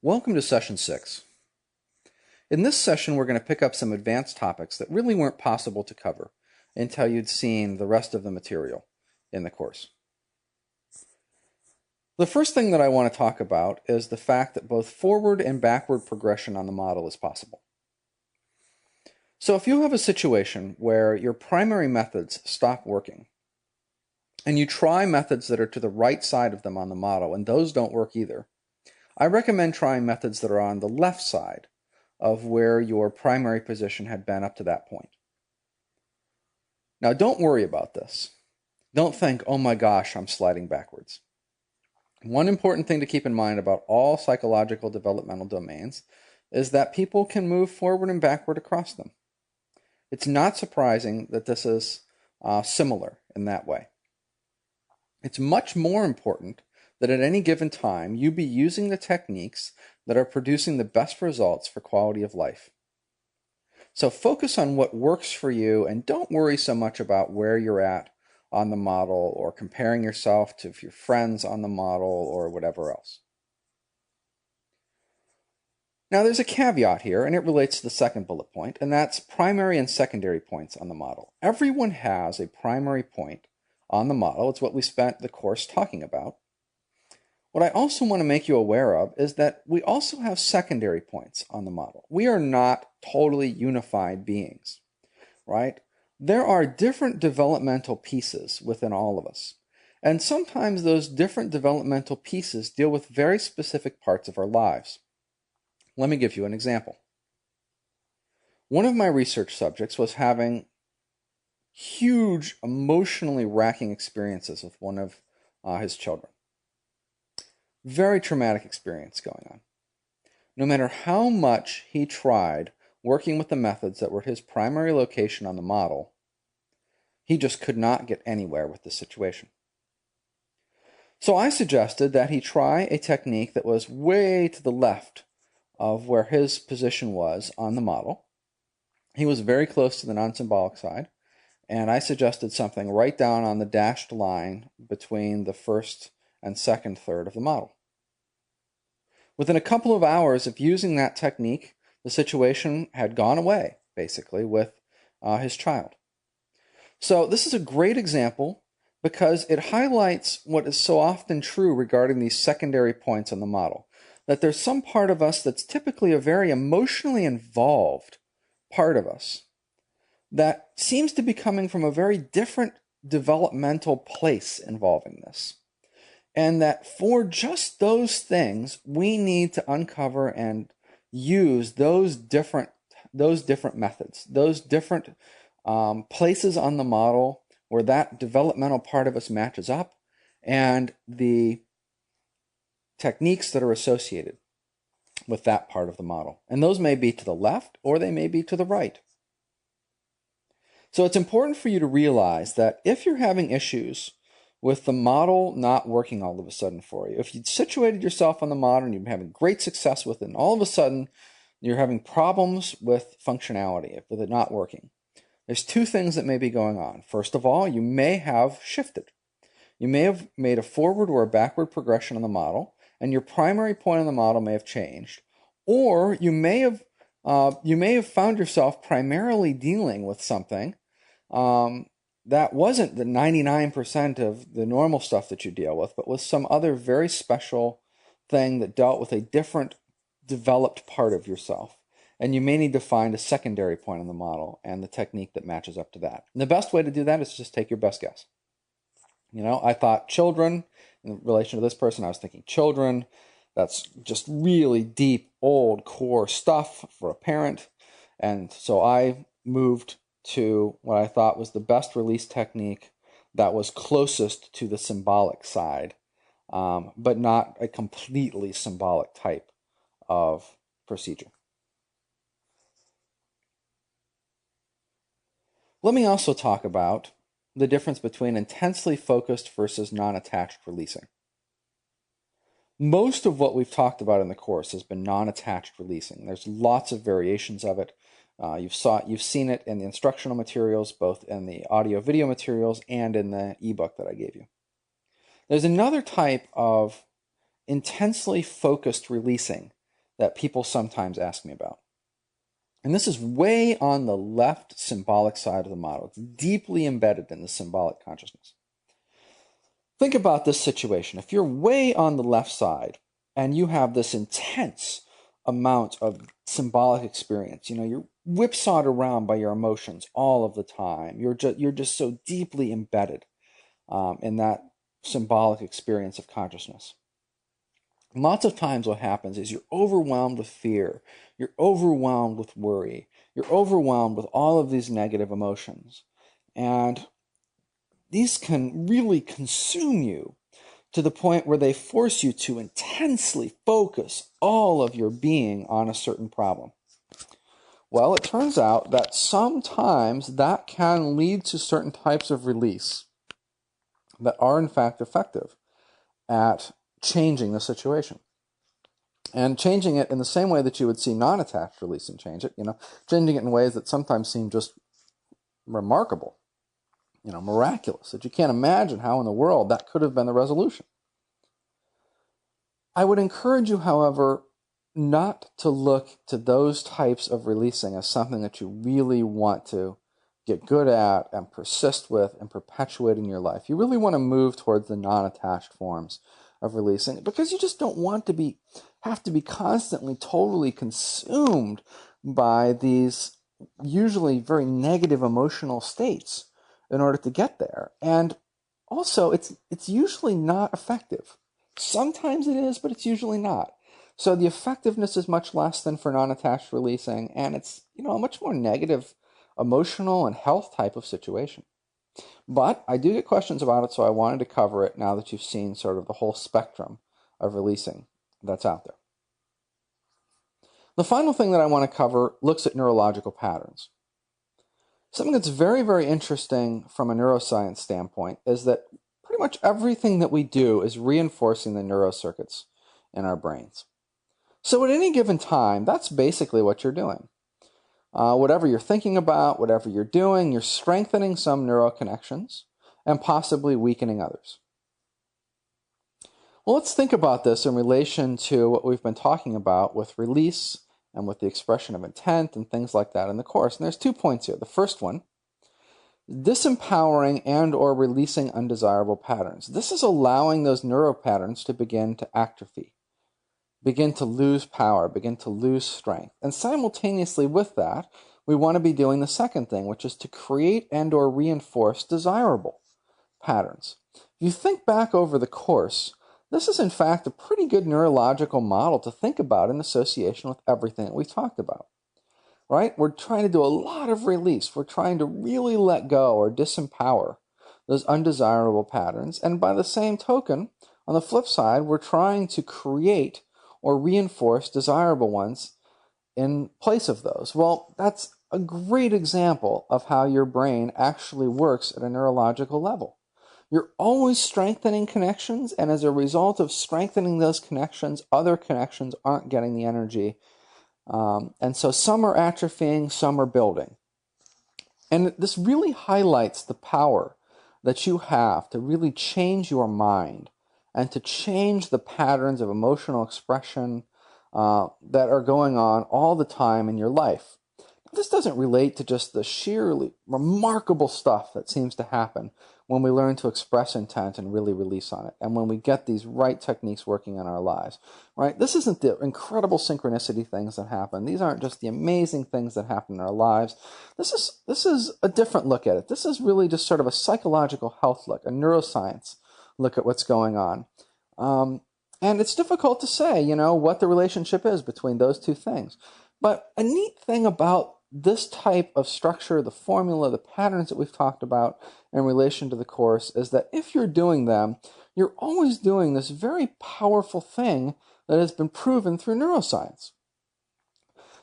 Welcome to Session 6. In this session, we're going to pick up some advanced topics that really weren't possible to cover until you'd seen the rest of the material in the course. The first thing that I want to talk about is the fact that both forward and backward progression on the model is possible. So if you have a situation where your primary methods stop working, and you try methods that are to the right side of them on the model, and those don't work either, I recommend trying methods that are on the left side of where your primary position had been up to that point. Now, don't worry about this. Don't think, oh my gosh, I'm sliding backwards. One important thing to keep in mind about all psychological developmental domains is that people can move forward and backward across them. It's not surprising that this is similar in that way. It's much more important that at any given time you be using the techniques that are producing the best results for quality of life. So focus on what works for you and don't worry so much about where you're at on the model or comparing yourself to your friends on the model or whatever else. Now there's a caveat here, and it relates to the second bullet point, and that's primary and secondary points on the model. Everyone has a primary point on the model. It's what we spent the course talking about. What I also want to make you aware of is that we also have secondary points on the model. We are not totally unified beings, right? There are different developmental pieces within all of us. And sometimes those different developmental pieces deal with very specific parts of our lives. Let me give you an example. One of my research subjects was having huge emotionally racking experiences with one of his children. Very traumatic experience going on. No matter how much he tried working with the methods that were his primary location on the model, he just could not get anywhere with the situation. So I suggested that he try a technique that was way to the left of where his position was on the model. He was very close to the non-symbolic side, and I suggested something right down on the dashed line between the first and second third of the model. Within a couple of hours of using that technique, the situation had gone away, basically, with his child. So this is a great example because it highlights what is so often true regarding these secondary points on the model, that there's some part of us that's typically a very emotionally involved part of us that seems to be coming from a very different developmental place involving this. And that for just those things, we need to uncover and use those different methods, those different places on the model where that developmental part of us matches up, and the techniques that are associated with that part of the model. And those may be to the left or they may be to the right. So it's important for you to realize that if you're having issues with the model not working all of a sudden for you, if you'd situated yourself on the model and you've been having great success with it, and all of a sudden you're having problems with functionality, with it not working, there's two things that may be going on. First of all, you may have shifted. You may have made a forward or a backward progression on the model, and your primary point on the model may have changed. Or you may have found yourself primarily dealing with something that wasn't the 99% of the normal stuff that you deal with, but was some other very special thing that dealt with a different developed part of yourself. And you may need to find a secondary point on the model and the technique that matches up to that. And the best way to do that is just take your best guess. You know, I thought children, in relation to this person, I was thinking children. That's just really deep, old core stuff for a parent. And so I moved to what I thought was the best release technique that was closest to the symbolic side, but not a completely symbolic type of procedure. Let me also talk about the difference between intensely focused versus non-attached releasing. Most of what we've talked about in the course has been non-attached releasing. There's lots of variations of it. You've seen it in the instructional materials, both in the audio-video materials and in the ebook that I gave you. There's another type of intensely focused releasing that people sometimes ask me about. And this is way on the left symbolic side of the model. It's deeply embedded in the symbolic consciousness. Think about this situation. If you're way on the left side and you have this intense amount of symbolic experience, you're whipsawed around by your emotions all of the time. You're just so deeply embedded in that symbolic experience of consciousness. Lots of times what happens is you're overwhelmed with fear, you're overwhelmed with worry, you're overwhelmed with all of these negative emotions. And these can really consume you to the point where they force you to intensely focus all of your being on a certain problem. Well, it turns out that sometimes that can lead to certain types of release that are in fact effective at changing the situation. And changing it in the same way that you would see non-attached release and change it, changing it in ways that sometimes seem just remarkable, miraculous, that you can't imagine how in the world that could have been the resolution. I would encourage you, however, not to look to those types of releasing as something that you really want to get good at and persist with and perpetuate in your life. You really want to move towards the non-attached forms of releasing, because you just don't want to have to be constantly totally consumed by these usually very negative emotional states in order to get there. And also, it's usually not effective. Sometimes it is, but it's usually not. So the effectiveness is much less than for non-attached releasing, and it's a much more negative emotional and health type of situation. But I do get questions about it, so I wanted to cover it now that you've seen sort of the whole spectrum of releasing that's out there. The final thing that I want to cover looks at neurological patterns. Something that's very, very interesting from a neuroscience standpoint is that pretty much everything that we do is reinforcing the neurocircuits in our brains. So at any given time, that's basically what you're doing. Whatever you're thinking about, whatever you're doing, you're strengthening some neural connections and possibly weakening others. Well, let's think about this in relation to what we've been talking about with release and with the expression of intent and things like that in the course. And there's 2 points here. The first one, disempowering and or releasing undesirable patterns. This is allowing those neural patterns to begin to atrophy, begin to lose power, begin to lose strength. And simultaneously with that, we want to be doing the second thing, which is to create and or reinforce desirable patterns. If you think back over the course, this is in fact a pretty good neurological model to think about in association with everything that we talked about. Right? We're trying to do a lot of release. We're trying to really let go or disempower those undesirable patterns. And by the same token, on the flip side, we're trying to create or reinforce desirable ones in place of those. Well, that's a great example of how your brain actually works at a neurological level. You're always strengthening connections, and as a result of strengthening those connections, other connections aren't getting the energy. And so some are atrophying, some are building. And this really highlights the power that you have to really change your mind and to change the patterns of emotional expression that are going on all the time in your life. This doesn't relate to just the sheerly remarkable stuff that seems to happen when we learn to express intent and really release on it, and when we get these right techniques working in our lives, right? This isn't the incredible synchronicity things that happen. These aren't just the amazing things that happen in our lives. This is a different look at it. This is really just sort of a psychological health look, a neuroscience look at what's going on. And it's difficult to say, what the relationship is between those two things. But a neat thing about this type of structure, the formula, the patterns that we've talked about in relation to the course, is that if you're doing them, you're always doing this very powerful thing that has been proven through neuroscience.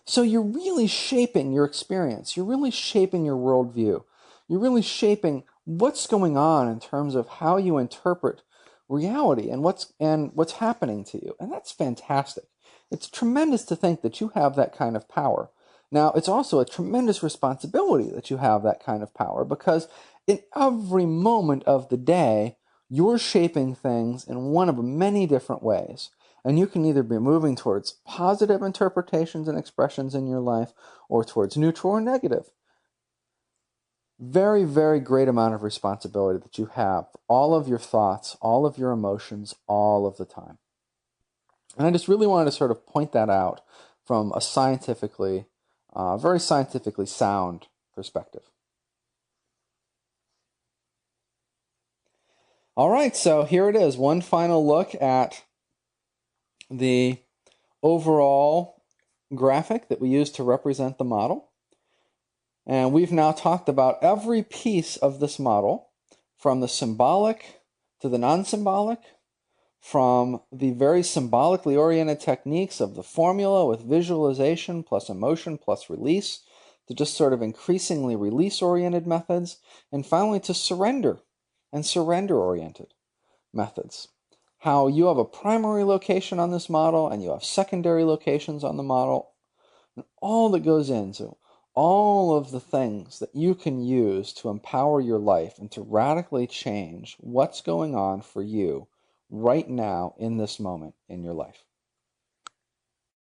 So you're really shaping your experience. You're really shaping your worldview. You're really shaping what's going on in terms of how you interpret reality and what's happening to you. And that's fantastic. It's tremendous to think that you have that kind of power. Now, it's also a tremendous responsibility that you have that kind of power, because in every moment of the day, You're shaping things in one of many different ways. And you can either be moving towards positive interpretations and expressions in your life or towards neutral or negative. Very, very great amount of responsibility that you have for all of your thoughts, all of your emotions, all of the time. And I just really wanted to sort of point that out from a very scientifically sound perspective. All right, so here it is. One final look at the overall graphic that we use to represent the model. And we've now talked about every piece of this model, from the symbolic to the non-symbolic, from the very symbolically oriented techniques of the formula with visualization plus emotion plus release, to just sort of increasingly release-oriented methods, and finally to surrender and surrender-oriented methods. How you have a primary location on this model and you have secondary locations on the model, and all that goes into all of the things that you can use to empower your life and to radically change what's going on for you right now in this moment in your life.